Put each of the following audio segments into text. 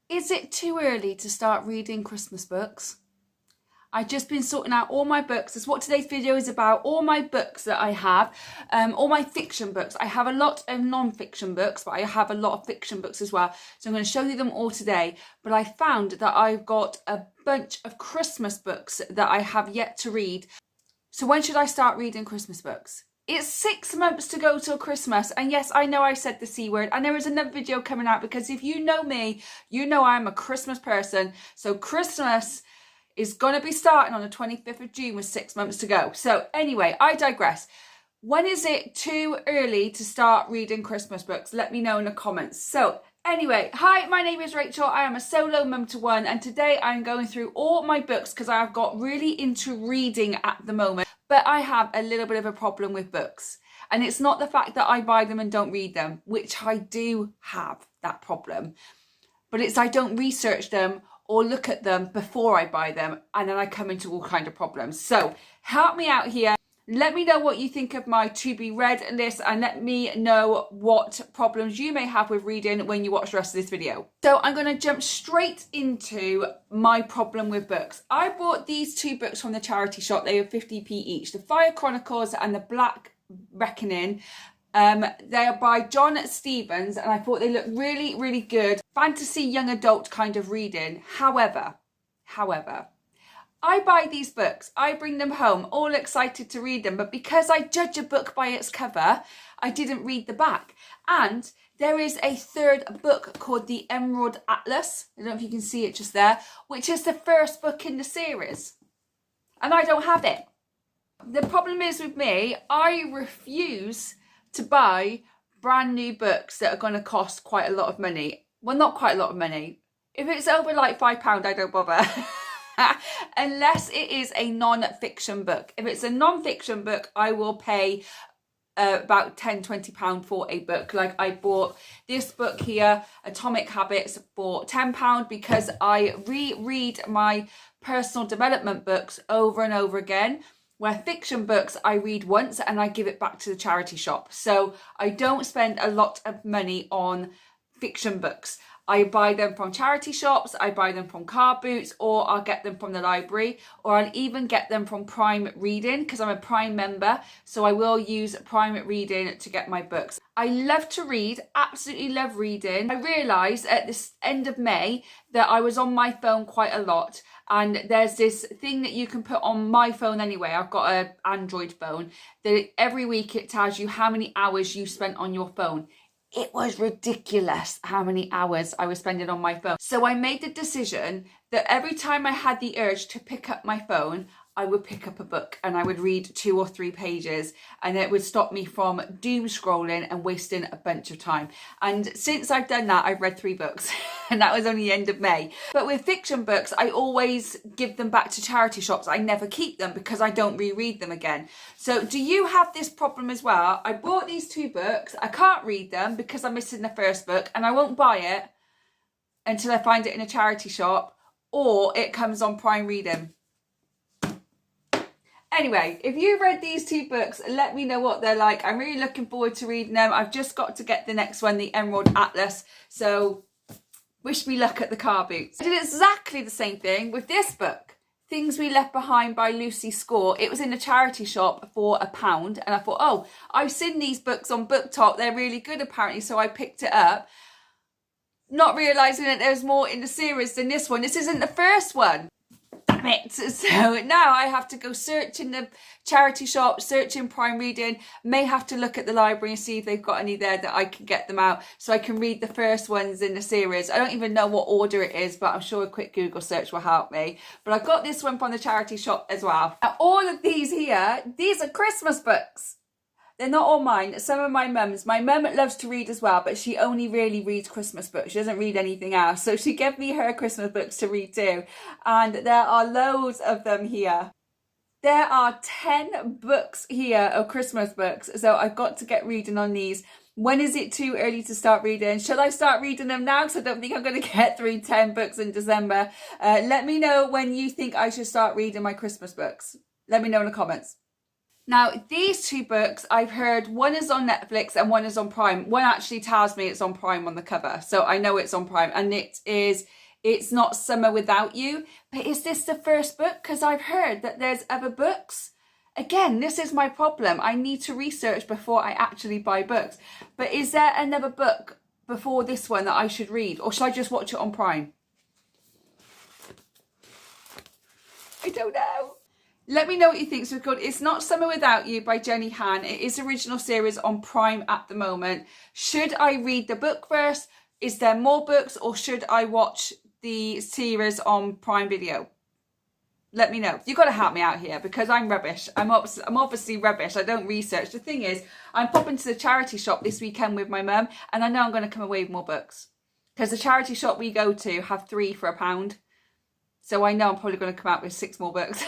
Is it too early to start reading Christmas books? I've just been sorting out all my books. That's what today's video is about. All my books that I have, all my fiction books. I have a lot of non-fiction books, but I have a lot of fiction books as well. So I'm going to show you them all today. But I found that I've got a bunch of Christmas books that I have yet to read. So when should I start reading Christmas books? It's 6 months to go till Christmas, and yes, I know I said the C word, and there is another video coming out because if you know me, you know I'm a Christmas person. So Christmas is going to be starting on the 25th of June with 6 months to go. So anyway, I digress. When is it too early to start reading Christmas books? Let me know in the comments. So anyway, hi, my name is Rachel. I am a solo mum to one, and today I'm going through all my books because I have got really into reading at the moment. But I have a little bit of a problem with books. And it's not the fact that I buy them and don't read them, which I do have that problem. But it's I don't research them or look at them before I buy them. And then I come into all kind of problems. So help me out here. Let me know what you think of my to be read list, and let me know what problems you may have with reading when you watch the rest of this video. So I'm going to jump straight into my problem with books. I bought these two books from the charity shop. They were 50p each. The Fire Chronicles and the Black Reckoning. They are by John Stevens, and I thought they looked really, really good. Fantasy young adult kind of reading. However, I buy these books, I bring them home, all excited to read them, but because I judge a book by its cover, I didn't read the back. And there is a third book called The Emerald Atlas, I don't know if you can see it just there, which is the first book in the series. And I don't have it. The problem is with me, I refuse to buy brand new books that are going to cost quite a lot of money. Well, not quite a lot of money. If it's over like £5, I don't bother. Unless it is a non-fiction book. If it's a non-fiction book, I will pay about £10-20 for a book. Like I bought this book here, Atomic Habits, for £10 because I reread my personal development books over and over again. Where fiction books I read once and I give it back to the charity shop. So I don't spend a lot of money on fiction books. I buy them from charity shops, I buy them from car boots, or I'll get them from the library, or I'll even get them from Prime Reading because I'm a Prime member, so I will use Prime Reading to get my books. I love to read, absolutely love reading. I realised at this end of May that I was on my phone quite a lot, and there's this thing that you can put on my phone anyway. I've got an Android phone that every week it tells you how many hours you spent on your phone. It was ridiculous how many hours I was spending on my phone. So I made the decision that every time I had the urge to pick up my phone, I would pick up a book and I would read 2 or 3 pages, and it would stop me from doom scrolling and wasting a bunch of time. And since I've done that, I've read 3 books and that was only the end of May. But with fiction books, I always give them back to charity shops. I never keep them because I don't reread them again. So do you have this problem as well? I bought these 2 books. I can't read them because I'm missing the first book, and I won't buy it until I find it in a charity shop or it comes on Prime Reading. Anyway, if you've read these 2 books, let me know what they're like. I'm really looking forward to reading them. I've just got to get the next one, The Emerald Atlas. So wish me luck at the car boots. I did exactly the same thing with this book, Things We Left Behind by Lucy Score. It was in a charity shop for £1, and I thought, oh, I've seen these books on BookTok. They're really good apparently, so I picked it up. Not realising that there's more in the series than this one. This isn't the first one. Damn it. So now I have to go search in the charity shop, search in Prime Reading, may have to look at the library and see if they've got any there that I can get them out so I can read the first ones in the series. I don't even know what order it is, but I'm sure a quick Google search will help me. But I got this one from the charity shop as well. Now, all of these here, these are Christmas books. They're not all mine. Some of my mum's. My mum loves to read as well, but she only really reads Christmas books. She doesn't read anything else. So she gave me her Christmas books to read too. And there are loads of them here. There are 10 books here of Christmas books. So I've got to get reading on these. When is it too early to start reading? Should I start reading them now? Because I don't think I'm going to get through 10 books in December. Let me know when you think I should start reading my Christmas books. Let me know in the comments. Now, these two books, I've heard one is on Netflix and one is on Prime. One actually tells me it's on Prime on the cover, so I know it's on Prime. And it's not Summer Without You. But is this the first book? Because I've heard that there's other books. Again, this is my problem. I need to research before I actually buy books. But is there another book before this one that I should read? Or should I just watch it on Prime? I don't know. Let me know what you think. So it's called It's Not Summer Without You by Jenny Han. It is original series on Prime at the moment. Should I read the book first? Is there more books, or should I watch the series on Prime Video? Let me know. You've got to help me out here because I'm rubbish. I'm obviously rubbish. I don't research. The thing is, I'm popping to the charity shop this weekend with my mum, and I know I'm going to come away with more books because the charity shop we go to have 3 for £1. So I know I'm probably going to come out with 6 more books.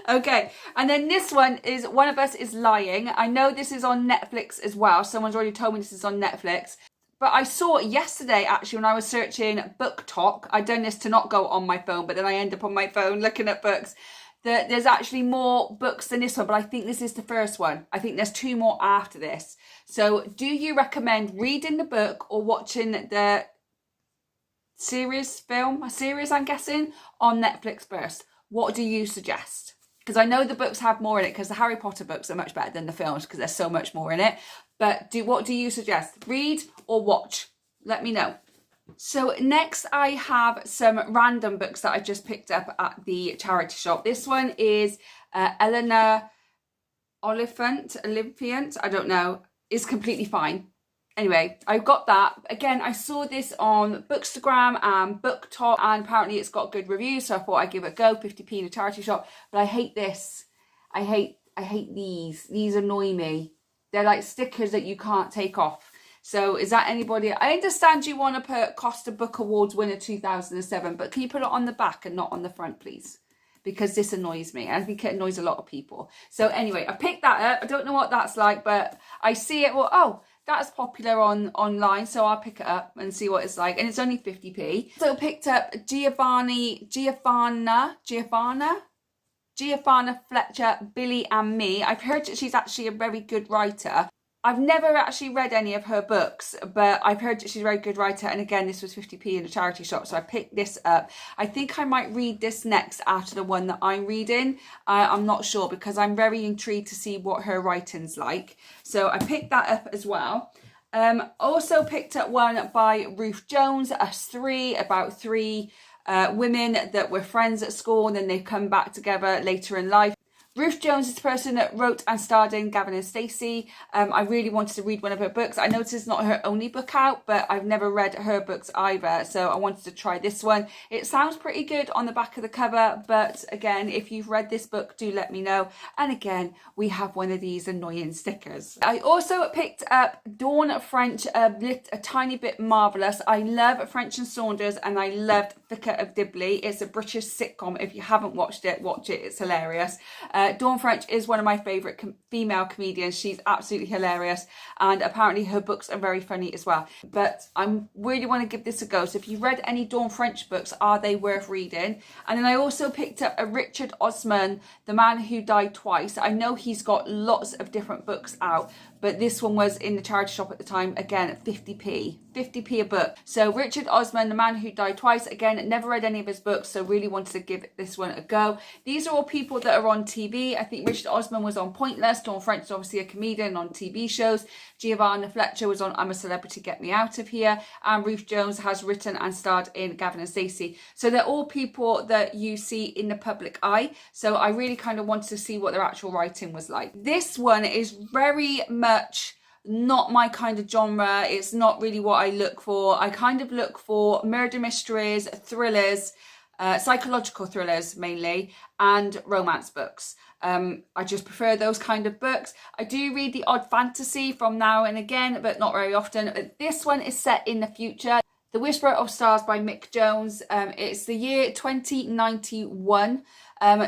Okay, and then this one is One of Us is Lying. I know this is on Netflix as well. Someone's already told me this is on Netflix. But I saw it yesterday, actually, when I was searching Book Talk. I'd done this to not go on my phone, but then I end up on my phone looking at books. There's actually more books than this one, but I think this is the first one. I think there's 2 more after this. So do you recommend reading the book or watching the series, I'm guessing, on Netflix first? What do you suggest? Because I know the books have more in it, because the Harry Potter books are much better than the films because there's so much more in it. But what do you suggest? Read or watch? Let me know. So next I have some random books that I just picked up at the charity shop. This one is Eleanor Oliphant, I don't know, is completely fine. Anyway, I got that. Again, I saw this on Bookstagram and Book Talk, and apparently it's got good reviews, so I thought I'd give it a go, 50p in a charity shop. But I hate this. I hate these. These annoy me. They're like stickers that you can't take off. So is that anybody? I understand you want to put Costa Book Awards winner 2007, but can you put it on the back and not on the front, please? Because this annoys me, and I think it annoys a lot of people. So anyway, I picked that up. I don't know what that's like, but I see it. Well, oh, that's popular online, so I'll pick it up and see what it's like. And it's only 50p. So I picked up Giovanna Fletcher, Billy and Me. I've heard that she's actually a very good writer. I've never actually read any of her books, but I've heard that she's a very good writer. And again, this was 50p in a charity shop, so I picked this up. I think I might read this next after the one that I'm reading. I'm not sure, because I'm very intrigued to see what her writing's like. So I picked that up as well. Also picked up one by Ruth Jones, Us 3, about 3 women that were friends at school and then they've come back together later in life. Ruth Jones is the person that wrote and starred in Gavin and Stacey. I really wanted to read one of her books. I noticed it's not her only book out, but I've never read her books either, so I wanted to try this one. It sounds pretty good on the back of the cover, but again, if you've read this book, do let me know. And again, we have one of these annoying stickers. I also picked up Dawn French, a tiny bit marvellous. I love French and Saunders, and I loved Vicar of Dibley. It's a British sitcom. If you haven't watched it, watch it. It's hilarious. Dawn French is one of my favourite female comedians. She's absolutely hilarious, and apparently her books are very funny as well. But I really want to give this a go. So if you've read any Dawn French books, are they worth reading? And then I also picked up a Richard Osman, The Man Who Died Twice. I know he's got lots of different books out, but this one was in the charity shop at the time, again at 50p a book. So Richard Osman, The Man Who Died Twice, again, never read any of his books, so really wanted to give this one a go. These are all people that are on TV. I think Richard Osman was on Pointless. Dawn French is obviously a comedian on TV shows. Giovanna Fletcher was on I'm a Celebrity, Get Me Out of Here. And Ruth Jones has written and starred in Gavin and Stacey. So they're all people that you see in the public eye. So I really kind of wanted to see what their actual writing was like. This one is very much not my kind of genre. It's not really what I look for. I kind of look for murder mysteries, thrillers, psychological thrillers mainly, and romance books. I just prefer those kind of books. I do read the odd fantasy from now and again, but not very often. This one is set in the future. The Whisperer of Stars by Mick Jones. It's the year 2091.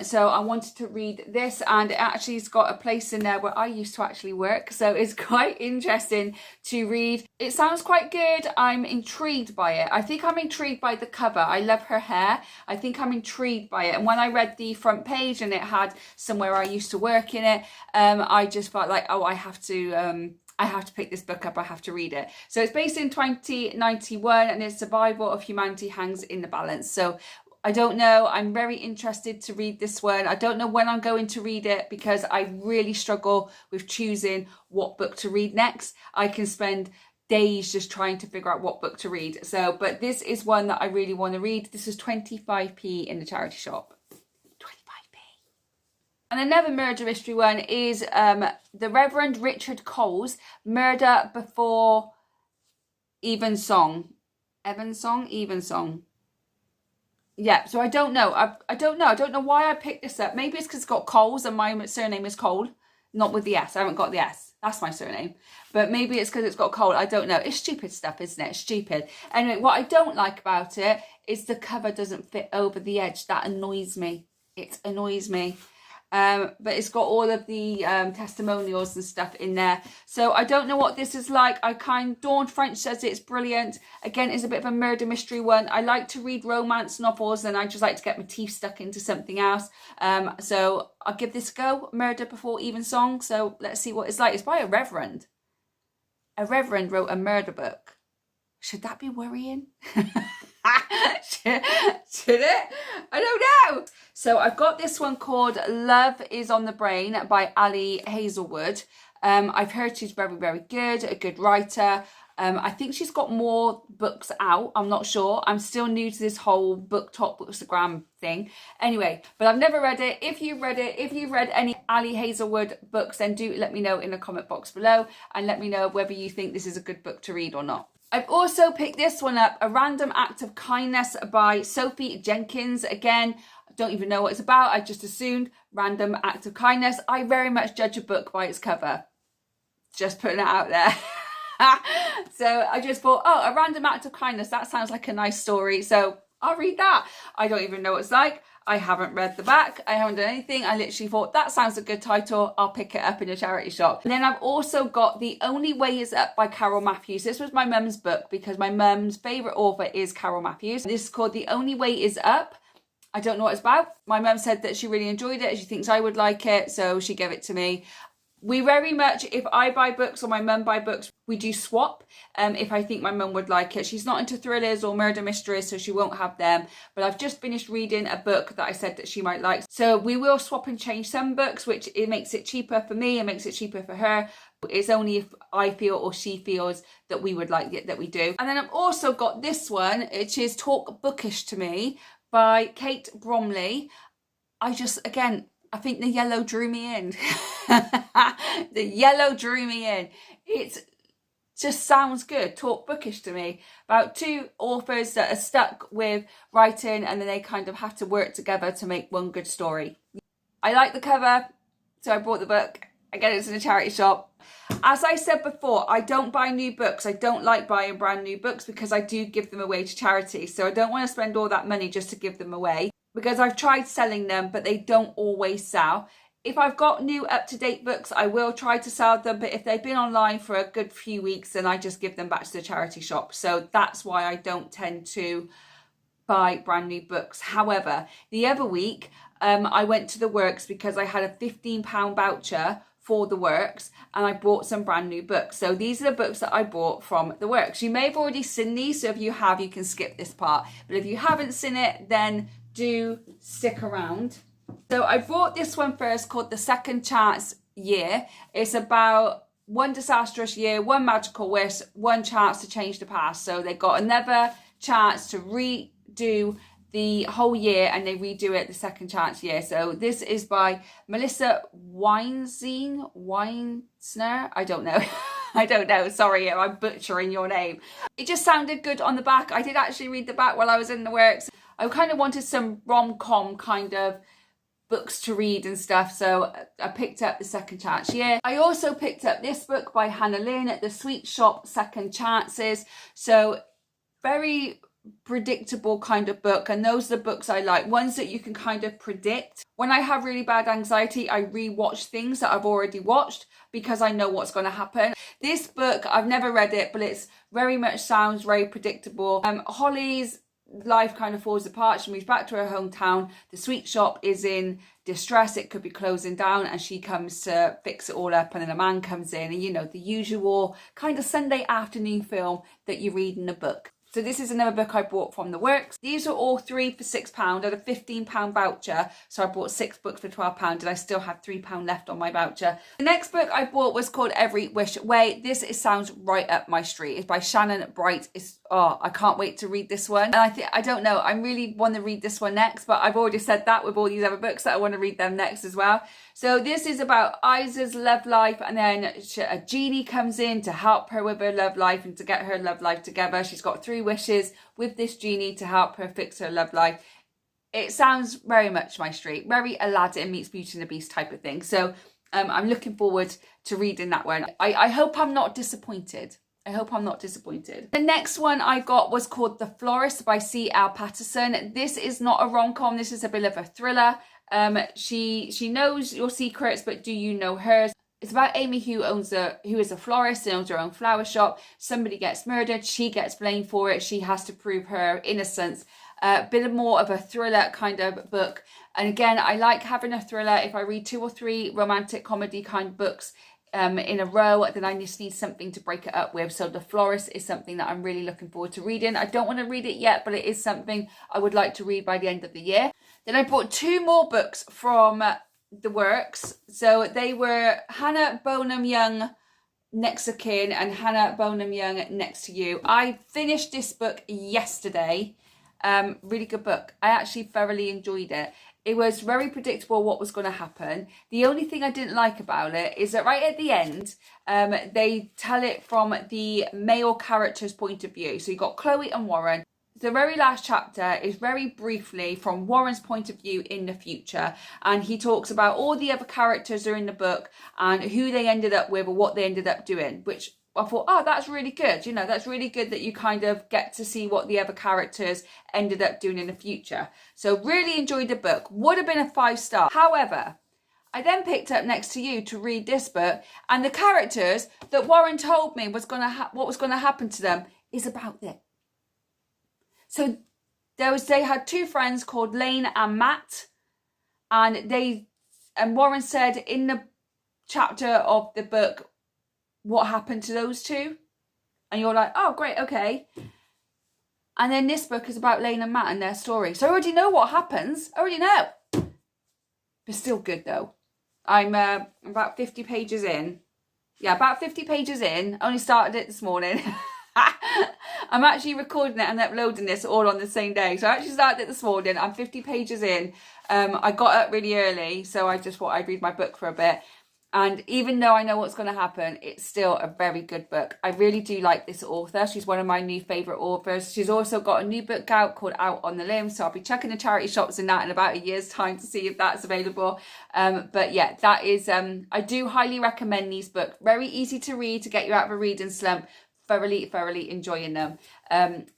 So I wanted to read this, and it actually has got a place in there where I used to actually work. So it's quite interesting to read. It sounds quite good. I'm intrigued by it. I think I'm intrigued by the cover. I love her hair. I think I'm intrigued by it. And when I read the front page and it had somewhere I used to work in it, I just felt like, oh, I have to pick this book up, I have to read it. So it's based in 2091 and its survival of humanity hangs in the balance. So I don't know, I'm very interested to read this one. I don't know when I'm going to read it because I really struggle with choosing what book to read next. I can spend days just trying to figure out what book to read. So, but this is one that I really want to read. This is 25p in the charity shop. And another murder mystery one is the Reverend Richard Cole's Murder Before Evensong. Evensong. Yeah, so I don't know. I don't know why I picked this up. Maybe it's because it's got Coles and my surname is Cole. Not with the S. I haven't got the S. That's my surname. But maybe it's because it's got Cole. I don't know. It's stupid stuff, isn't it? It's stupid. Anyway, what I don't like about it is the cover doesn't fit over the edge. That annoys me. It annoys me. But it's got all of the testimonials and stuff in there. So I don't know what this is like. Dawn French says it's brilliant. Again, it's a bit of a murder mystery one. I like to read romance novels and I just like to get my teeth stuck into something else. So I'll give this a go. Murder Before Evensong. So let's see what it's like. It's by a reverend. A reverend wrote a murder book. Should that be worrying? Should it? I don't know. So I've got this one called Love is on the Brain by Ali Hazelwood. I've heard she's very, very good, a good writer. I think she's got more books out. I'm not sure. I'm still new to this whole bookstagram thing. Anyway, but I've never read it. If you've read it, if you've read any Ali Hazelwood books, then do let me know in the comment box below and let me know whether you think this is a good book to read or not. I've also picked this one up, A Random Act of Kindness by Sophie Jenkins. Again, I don't even know what it's about. I just assumed random act of kindness. I very much judge a book by its cover. Just putting it out there. So I just thought, oh, A Random Act of Kindness. That sounds like a nice story. So I'll read that. I don't even know what it's like. I haven't read the back. I haven't done anything. I literally thought that sounds a good title. I'll pick it up in a charity shop. And then I've also got The Only Way Is Up by Carol Matthews. This was my mum's book because my mum's favourite author is Carol Matthews. This is called The Only Way Is Up. I don't know what it's about. My mum said that she really enjoyed it. She thinks I would like it. So she gave it to me. We very much, if I buy books or my mum buy books, we do swap if I think my mum would like it. She's not into thrillers or murder mysteries, so she won't have them. But I've just finished reading a book that I said that she might like. So we will swap and change some books, which it makes it cheaper for me and makes it cheaper for her. It's only if I feel or she feels that we would like it that we do. And then I've also got this one, which is Talk Bookish to Me by Kate Bromley. I think the yellow drew me in. The yellow drew me in. It just sounds good. Talk bookish to me. About two authors that are stuck with writing and then they kind of have to work together to make one good story. I like the cover, so I bought the book. I get it in a charity shop. As I said before, I don't buy new books. I don't like buying brand new books because I do give them away to charity. So I don't want to spend all that money just to give them away, because I've tried selling them, but they don't always sell. If I've got new up-to-date books, I will try to sell them. But if they've been online for a good few weeks, then I just give them back to the charity shop. So that's why I don't tend to buy brand new books. However, the other week, I went to the Works because I had a £15 voucher for the Works and I bought some brand new books. So these are the books that I bought from the Works. You may have already seen these, so if you have, you can skip this part. But if you haven't seen it, then do stick around. So I bought this one first, called The Second Chance Year. It's about one disastrous year, one magical wish, one chance to change the past. So they got another chance to redo the whole year and they redo it the second chance year. So this is by Melissa Weinsner. I don't know. I don't know. Sorry, I'm butchering your name. It just sounded good on the back. I did actually read the back while I was in the Works. I kind of wanted some rom-com kind of books to read and stuff, so I picked up The Second Chance Year. I also picked up this book by Hannah Lynn, The Sweet Shop Second Chances. So very predictable kind of book, and those are the books I like, ones that you can kind of predict. When I have really bad anxiety, I rewatch things that I've already watched because I know what's going to happen. This book, I've never read it, but it's very much sounds very predictable. Holly's life kind of falls apart. She moves back to her hometown. The sweet shop is in distress, it could be closing down, and she comes to fix it all up, and then a man comes in, and you know, the usual kind of Sunday afternoon film that you read in a book. So this is another book I bought from the works. These are all 3 for £6. I had a £15 voucher, so I bought 6 books for £12, and I still have £3 left on my voucher. The next book I bought was called Every Wish Away. This sounds right up my street. It's by Shannon Bright. I can't wait to read this one. And I don't know, I really want to read this one next, but I've already said that with all these other books that I want to read them next as well. So this is about Isa's love life, and then a genie comes in to help her with her love life and to get her love life together. She's got 3 wishes with this genie to help her fix her love life. It sounds very much my street, very Aladdin meets Beauty and the Beast type of thing. So I'm looking forward to reading that one. I hope I'm not disappointed. I hope I'm not disappointed. The next one I got was called The Florist by C.L. Patterson. This is not a rom-com, this is a bit of a thriller. She knows your secrets, but do you know hers? It's about Amy who is a florist and owns her own flower shop. Somebody gets murdered, she gets blamed for it, she has to prove her innocence. A bit more of a thriller kind of book. And again, I like having a thriller. If I read 2 or 3 romantic comedy kind of books in a row, then I just need something to break it up with. So The Florist is something that I'm really looking forward to reading. I don't want to read it yet, but it is something I would like to read by the end of the year. Then I bought 2 more books from the works. So they were Hannah Bonham Young, Next of Kin, and Hannah Bonham Young, Next to You. I finished this book yesterday. Really good book. I actually thoroughly enjoyed it. It was very predictable what was going to happen. The only thing I didn't like about it is that right at the end, they tell it from the male character's point of view. So you've got Chloe and Warren. The very last chapter is very briefly from Warren's point of view in the future, and he talks about all the other characters that are in the book and who they ended up with or what they ended up doing, which I thought, oh, that's really good. You know, that's really good that you kind of get to see what the other characters ended up doing in the future. So really enjoyed the book. Would have been a 5-star. However, I then picked up Next to You to read this book, and the characters that Warren told me what was going to happen to them is about it. So they had 2 friends called Lane and Matt, and Warren said in the chapter of the book what happened to those 2, and you're like, oh great, okay. And then this book is about Lane and Matt and their story. So I already know what happens. I already know, but still good though. I'm about 50 pages in. Yeah, about 50 pages in. Only started it this morning. I'm actually recording it and uploading this all on the same day. So I actually started it this morning. I'm 50 pages in. I got up really early, so I just thought I'd read my book for a bit. And even though I know what's going to happen, it's still a very good book. I really do like this author. She's one of my new favourite authors. She's also got a new book out called Out on the Limb. So I'll be checking the charity shops and that in about a year's time to see if that's available. But yeah, that is, I do highly recommend these books. Very easy to read to get you out of a reading slump. Thoroughly enjoying them.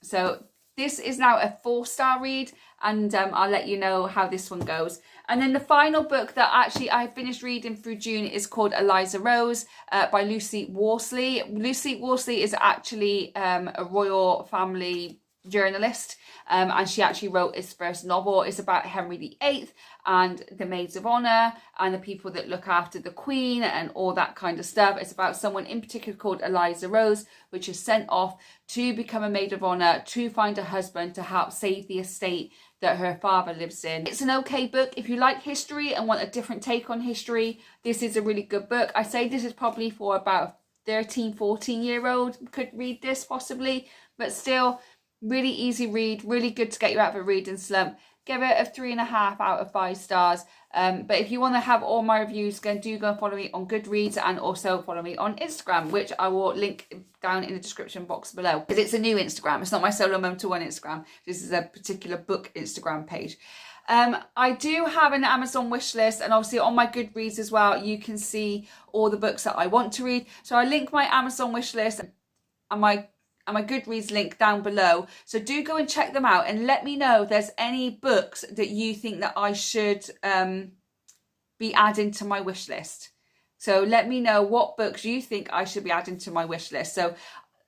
So this is now a 4-star read, and I'll let you know how this one goes. And then the final book that actually I finished reading through June is called Eliza Rose by Lucy Worsley. Lucy Worsley is actually a royal family journalist, and she actually wrote his first novel. It's about Henry VIII and the maids of honour and the people that look after the Queen and all that kind of stuff. It's about someone in particular called Eliza Rose, which is sent off to become a maid of honour to find a husband to help save the estate that her father lives in. It's an okay book. If you like history and want a different take on history, this is a really good book. I say this is probably for about 13, 14-year-old could read this possibly, but still really easy read, really good to get you out of a reading slump. Give it a 3.5 out of 5 stars. But if you want to have all my reviews, go and follow me on Goodreads, and also follow me on Instagram, which I will link down in the description box below. Because it's a new Instagram. It's not my Solo Mum to One Instagram. This is a particular book Instagram page. I do have an Amazon wish list, and obviously on my Goodreads as well, you can see all the books that I want to read. So I link my Amazon wish list and my and my Goodreads link down below. So do go and check them out and let me know if there's any books that you think that I should be adding to my wish list. So let me know what books you think I should be adding to my wish list. So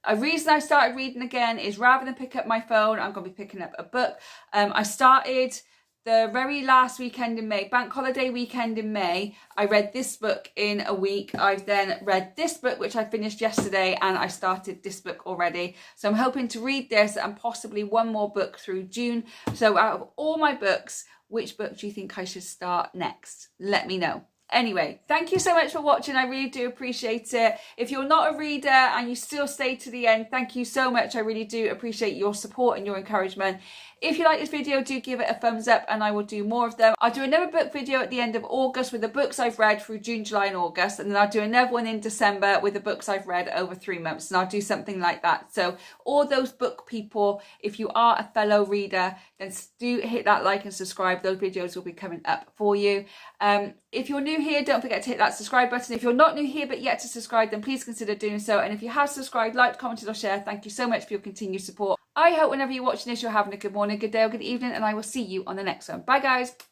a reason I started reading again is rather than pick up my phone, I'm going to be picking up a book. I started the very last weekend in May, bank holiday weekend in May. I read this book in a week. I've then read this book, which I finished yesterday, and I started this book already. So I'm hoping to read this and possibly one more book through June. So out of all my books, which book do you think I should start next? Let me know. Anyway, thank you so much for watching. I really do appreciate it. If you're not a reader and you still stay to the end, thank you so much. I really do appreciate your support and your encouragement. If you like this video, do give it a thumbs up and I will do more of them. I'll do another book video at the end of August with the books I've read through June, July and August. And then I'll do another one in December with the books I've read over 3 months. And I'll do something like that. So all those book people, if you are a fellow reader, then do hit that like and subscribe. Those videos will be coming up for you. If you're new here, don't forget to hit that subscribe button. If you're not new here but yet to subscribe, then please consider doing so. And if you have subscribed, liked, commented or shared, thank you so much for your continued support. I hope whenever you're watching this, you're having a good morning, good day or good evening, and I will see you on the next one. Bye guys.